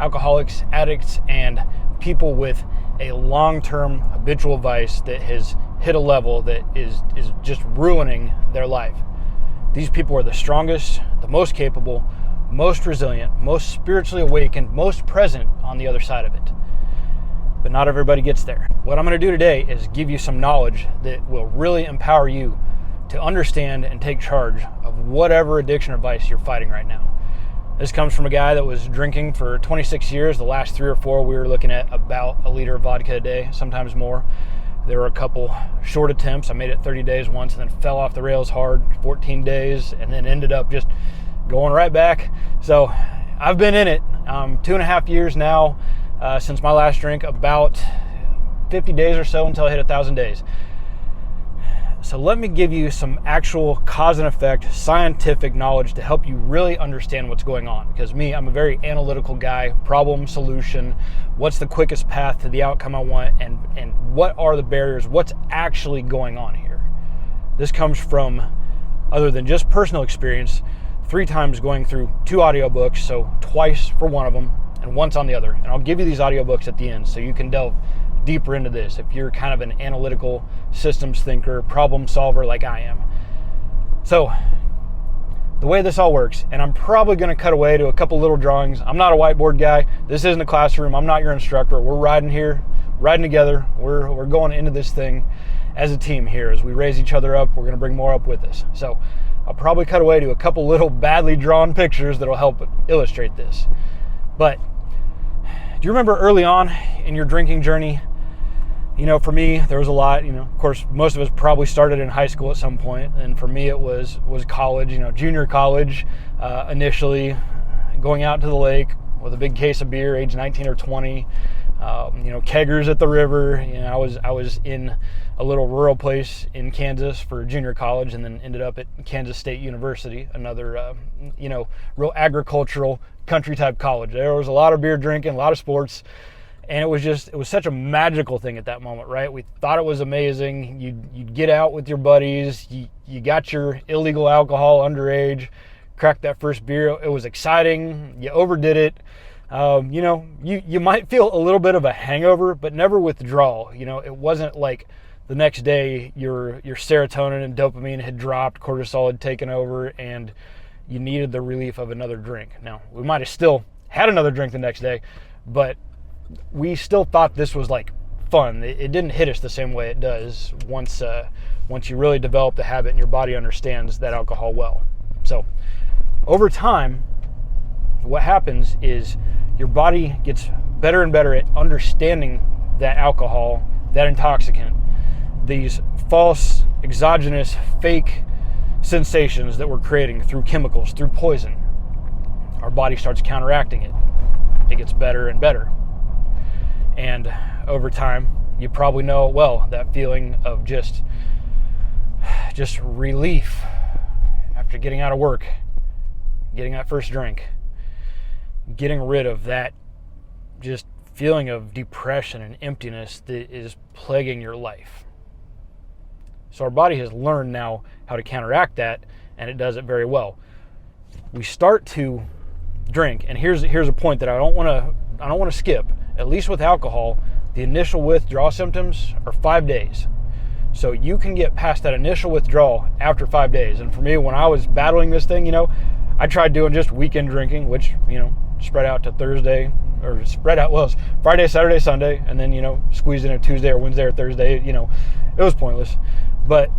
alcoholics, addicts, and people with a long-term habitual vice that has hit a level that is just ruining their life. These people are the strongest, the most capable, most resilient, most spiritually awakened, most present on the other side of it. But not everybody gets there. What I'm going to do today is give you some knowledge that will really empower you to understand and take charge of whatever addiction or vice you're fighting right now. This comes from a guy that was drinking for 26 years. The last 3 or 4, we were looking at about a liter of vodka a day, sometimes more. There were a couple short attempts. I made it 30 days once and then fell off the rails hard, 14 days, and then ended up just going right back. So I've been in it 2.5 years now since my last drink, about 50 days or so until I hit 1,000 days. So let me give you some actual cause and effect scientific knowledge to help you really understand what's going on. Because I'm a very analytical guy, problem, solution, what's the quickest path to the outcome I want, and what are the barriers, what's actually going on here. This comes from, other than just personal experience, 3 times going through 2 audiobooks, so twice for one of them and once on the other. And I'll give you these audiobooks at the end so you can delve deeper into this if you're kind of an analytical systems thinker, problem solver like I am. So the way this all works, and I'm probably going to cut away to a couple little drawings. I'm not a whiteboard guy. This isn't a classroom. I'm not your instructor. We're riding together. We're going into this thing as a team here. As we raise each other up, we're going to bring more up with us. So I'll probably cut away to a couple little badly drawn pictures that'll help illustrate this. But do you remember early on in your drinking journey? For me, there was a lot, of course, most of us probably started in high school at some point. And for me, it was college, junior college, initially going out to the lake with a big case of beer, age 19 or 20, keggers at the river. I was in a little rural place in Kansas for junior college and then ended up at Kansas State University, another, real agricultural country type college. There was a lot of beer drinking, a lot of sports. And it was such a magical thing at that moment, right? We thought it was amazing. You'd get out with your buddies. You got your illegal alcohol underage, cracked that first beer. It was exciting. You overdid it. You might feel a little bit of a hangover, but never withdrawal. It wasn't like the next day your serotonin and dopamine had dropped, cortisol had taken over, and you needed the relief of another drink. Now, we might have still had another drink the next day, but we still thought this was like fun. It didn't hit us the same way it does once you really develop the habit and your body understands that alcohol well. So over time, what happens is your body gets better and better at understanding that alcohol, that intoxicant, these false, exogenous, fake sensations that we're creating through chemicals, through poison. Our body starts counteracting it. It gets better and better. And over time, you probably know well that feeling of just relief after getting out of work, getting that first drink, getting rid of that just feeling of depression and emptiness that is plaguing your life. So our body has learned now how to counteract that, and it does it very well. We start to drink, and here's a point that I don't want to skip. At least with alcohol, the initial withdrawal symptoms are 5 days. So you can get past that initial withdrawal after 5 days. And for me, when I was battling this thing, I tried doing just weekend drinking, which, spread out to Thursday, or spread out, well, it was Friday, Saturday, Sunday, and then, squeeze in a Tuesday or Wednesday or Thursday, it was pointless. But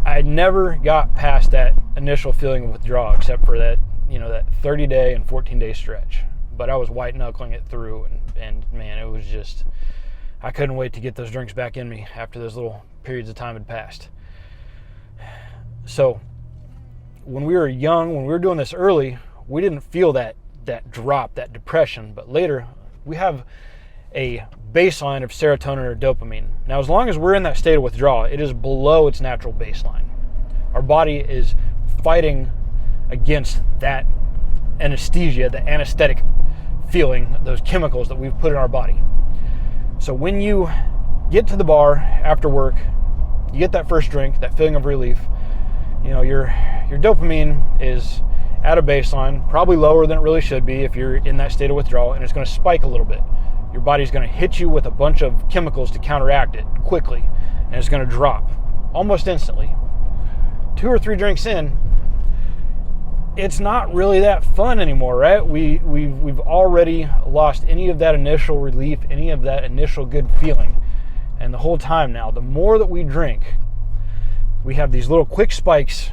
I never got past that initial feeling of withdrawal except for that, that 30-day and 14-day stretch. But I was white knuckling it through, and man, it was just, I couldn't wait to get those drinks back in me after those little periods of time had passed. So when we were young, when we were doing this early, we didn't feel that drop, that depression, but later we have a baseline of serotonin or dopamine. Now, as long as we're in that state of withdrawal, it is below its natural baseline. Our body is fighting against that anesthesia, the anesthetic feeling, those chemicals that we've put in our body. So when you get to the bar after work, you get that first drink, that feeling of relief, your dopamine is at a baseline, probably lower than it really should be if you're in that state of withdrawal, and it's going to spike a little bit. Your body's going to hit you with a bunch of chemicals to counteract it quickly, and it's going to drop almost instantly. 2 or 3 drinks in, it's not really that fun anymore, right? We've already lost any of that initial relief, any of that initial good feeling. And the whole time now, the more that we drink, we have these little quick spikes,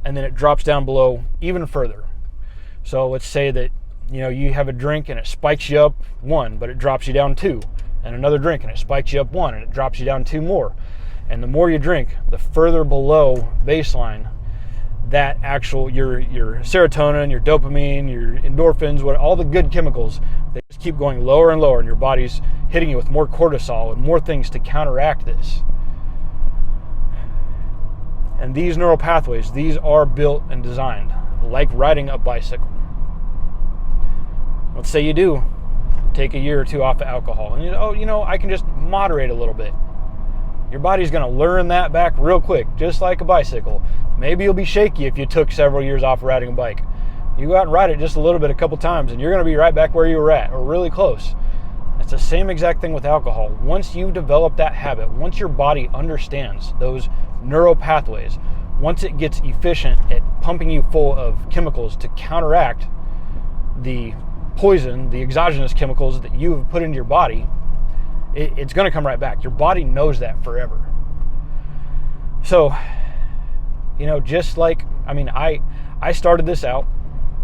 and then it drops down below even further. So let's say that, you have a drink and it spikes you up 1, but it drops you down 2. And another drink and it spikes you up 1 and it drops you down 2 more. And the more you drink, the further below baseline that actual, your serotonin, your dopamine, your endorphins, all the good chemicals, they just keep going lower and lower, and your body's hitting you with more cortisol and more things to counteract this. And these neural pathways, these are built and designed like riding a bicycle. Let's say you do take a year or 2 off of alcohol, and I can just moderate a little bit. Your body's going to learn that back real quick, just like a bicycle. Maybe you'll be shaky if you took several years off riding a bike. You go out and ride it just a little bit, a couple times, and you're going to be right back where you were at, or really close. It's the same exact thing with alcohol. Once you develop that habit, once your body understands those neural pathways, once it gets efficient at pumping you full of chemicals to counteract the poison, the exogenous chemicals that you've put into your body, it's going to come right back. Your body knows that forever. So, just like, I started this out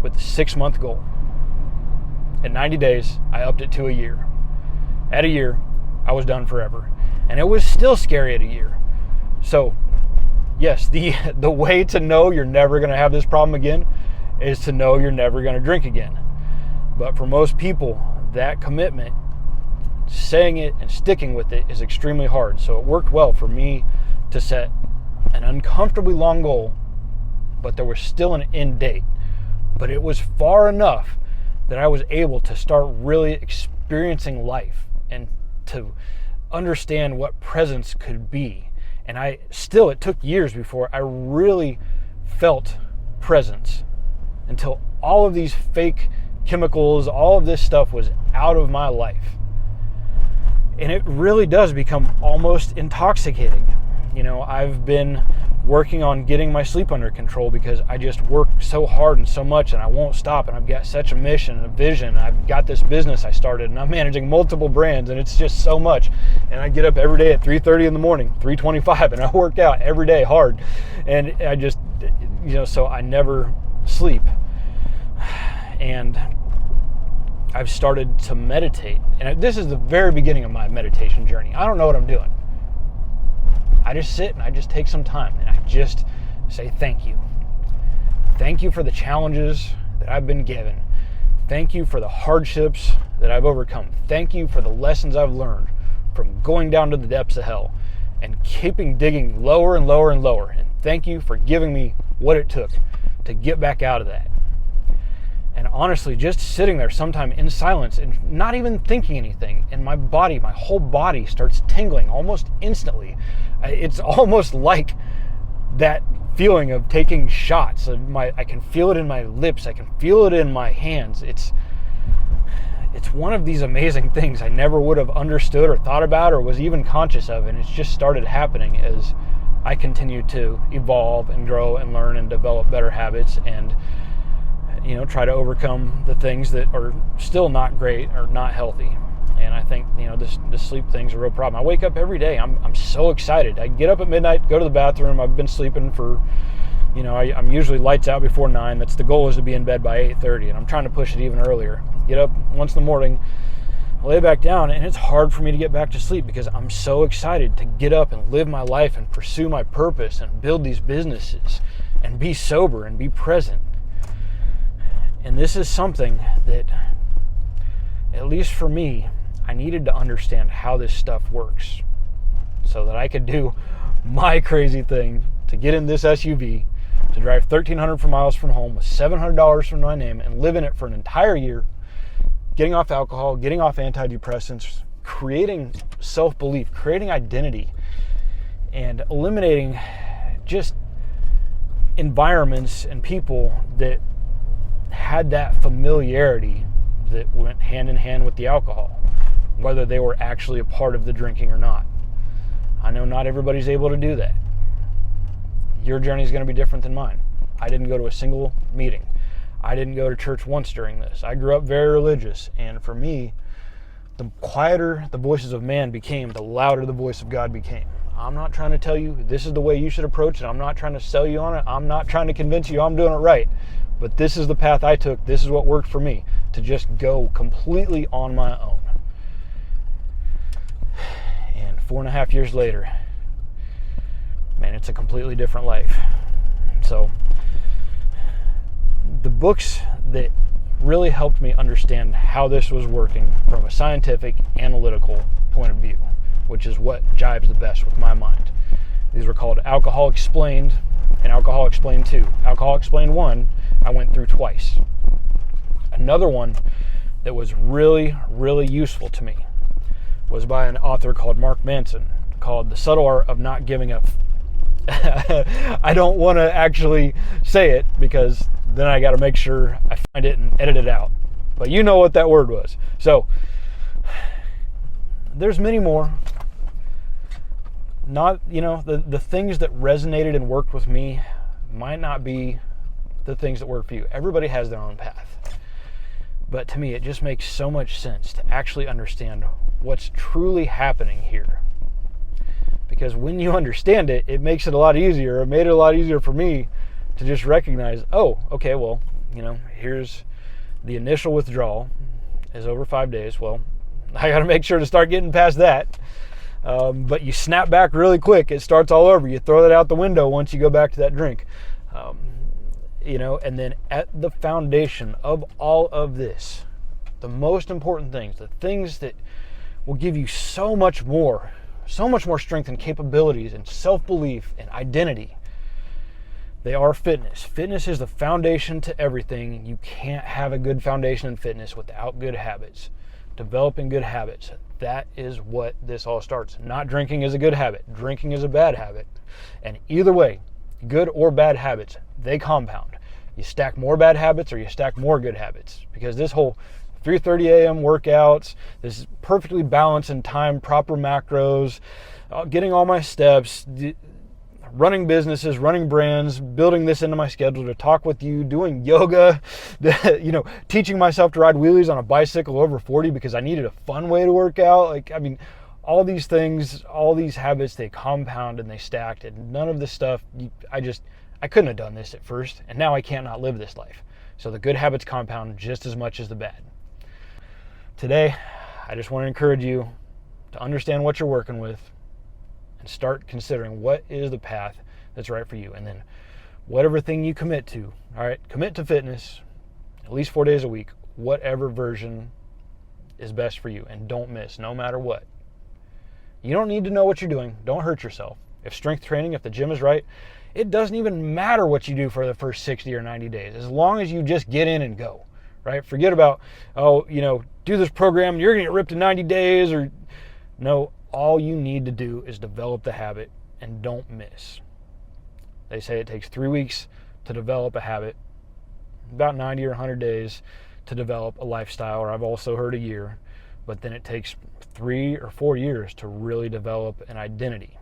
with a 6-month goal. At 90 days, I upped it to a year. At a year, I was done forever. And it was still scary at a year. So, yes, the way to know you're never going to have this problem again is to know you're never going to drink again. But for most people, that commitment, saying it and sticking with it, is extremely hard. So it worked well for me to set an uncomfortably long goal, but there was still an end date. But it was far enough that I was able to start really experiencing life and to understand what presence could be. And it took years before I really felt presence, until all of these fake chemicals, all of this stuff was out of my life. And it really does become almost intoxicating. I've been working on getting my sleep under control because I just work so hard and so much, and I won't stop, and I've got such a mission and a vision. I've got this business I started, and I'm managing multiple brands, and it's just so much. And I get up every day at 3:30 in the morning, 3:25, and I work out every day hard. And I just, so I never sleep. And I've started to meditate. And this is the very beginning of my meditation journey. I don't know what I'm doing. I just sit and I just take some time and I just say thank you. Thank you for the challenges that I've been given. Thank you for the hardships that I've overcome. Thank you for the lessons I've learned from going down to the depths of hell and keeping digging lower and lower and lower. And thank you for giving me what it took to get back out of that. And honestly, just sitting there sometime in silence and not even thinking anything, and my whole body starts tingling almost instantly. It's almost like that feeling of taking shots. I can feel it in my lips. I can feel it in my hands. It's one of these amazing things I never would have understood or thought about or was even conscious of, and it's just started happening as I continue to evolve and grow and learn and develop better habits and try to overcome the things that are still not great or not healthy. And I think, this sleep thing's a real problem. I wake up every day. I'm so excited. I get up at midnight, go to the bathroom. I've been sleeping for, I'm usually lights out before 9. That's the goal, is to be in bed by 8:30. And I'm trying to push it even earlier. Get up once in the morning, lay back down, and it's hard for me to get back to sleep because I'm so excited to get up and live my life and pursue my purpose and build these businesses and be sober and be present. And this is something that, at least for me, I needed to understand how this stuff works so that I could do my crazy thing to get in this SUV, to drive 1,300 miles from home with $700 from my name and live in it for an entire year, getting off alcohol, getting off antidepressants, creating self-belief, creating identity, and eliminating just environments and people that had that familiarity that went hand in hand with the alcohol, whether they were actually a part of the drinking or not. I know not everybody's able to do that. Your journey is going to be different than mine. I didn't go to a single meeting. I didn't go to church once during this. I grew up very religious, and for me, the quieter the voices of man became, the louder the voice of God became. I'm not trying to tell you this is the way you should approach it. I'm not trying to sell you on it. I'm not trying to convince you I'm doing it right. But this is the path I took. This is what worked for me, to just go completely on my own. And 4.5 years later, man, it's a completely different life. So the books that really helped me understand how this was working from a scientific, analytical point of view, which is what jives the best with my mind. These were called Alcohol Explained and Alcohol Explained 2. Alcohol Explained 1, I went through twice. Another one that was really, really useful to me was by an author called Mark Manson, called The Subtle Art of Not Giving Up. I don't want to actually say it because then I got to make sure I find it and edit it out. But you know what that word was. So there's many more. Not, the things that resonated and worked with me might not be the things that work for you. Everybody has their own path. But to me, it just makes so much sense to actually understand what's truly happening here. Because when you understand it, it makes it a lot easier. It made it a lot easier for me to just recognize, oh, okay, well, here's the initial withdrawal is over 5 days. Well, I got to make sure to start getting past that. But you snap back really quick. It starts all over. You throw that out the window once you go back to that drink. And then at the foundation of all of this, the most important things, the things that will give you so much more strength and capabilities and self-belief and identity, they are fitness. Fitness is the foundation to everything. You can't have a good foundation in fitness without good habits. Developing good habits. That is what this all starts. Not drinking is a good habit. Drinking is a bad habit. And either way, good or bad habits, they compound. You stack more bad habits or you stack more good habits. Because this whole 3:30 a.m. workouts, this perfectly balanced in time, proper macros, getting all my steps, running businesses, running brands, building this into my schedule to talk with you, doing yoga, teaching myself to ride wheelies on a bicycle over 40 because I needed a fun way to work out. All these things, all these habits, they compound and they stacked, and none of this stuff, I couldn't have done this at first, and now I can't not live this life. So the good habits compound just as much as the bad. Today, I just want to encourage you to understand what you're working with and start considering what is the path that's right for you. And then whatever thing you commit to, all right, commit to fitness at least 4 days a week, whatever version is best for you, and don't miss, no matter what. You don't need to know what you're doing. Don't hurt yourself. If strength training, if the gym is right, it doesn't even matter what you do for the first 60 or 90 days, as long as you just get in and go, right? Forget about, do this program and you're going to get ripped in 90 days or no. All you need to do is develop the habit and don't miss. They say it takes 3 weeks to develop a habit, about 90 or 100 days to develop a lifestyle, or I've also heard a year, but then it takes 3 or 4 years to really develop an identity.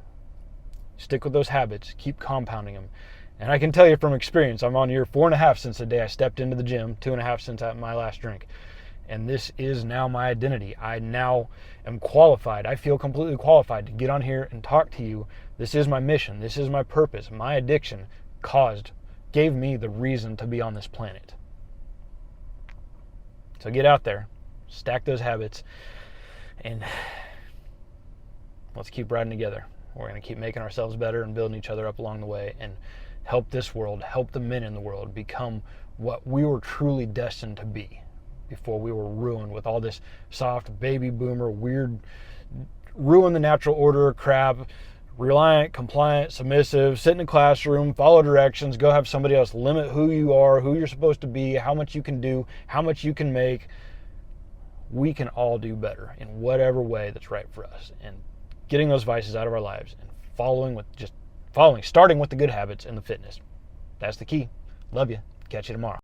Stick with those habits, keep compounding them. And I can tell you from experience, I'm on year 4.5 since the day I stepped into the gym, 2.5 since my last drink. And this is now my identity. I now am qualified. I feel completely qualified to get on here and talk to you. This is my mission. This is my purpose. My addiction gave me the reason to be on this planet. So get out there, stack those habits, and let's keep riding together. We're going to keep making ourselves better and building each other up along the way and help this world, help the men in the world become what we were truly destined to be before we were ruined with all this soft baby boomer, weird, ruin the natural order crap, reliant, compliant, submissive, sit in a classroom, follow directions, go have somebody else limit who you are, who you're supposed to be, how much you can do, how much you can make. We can all do better in whatever way that's right for us. And getting those vices out of our lives and starting with the good habits and the fitness. That's the key. Love you. Catch you tomorrow.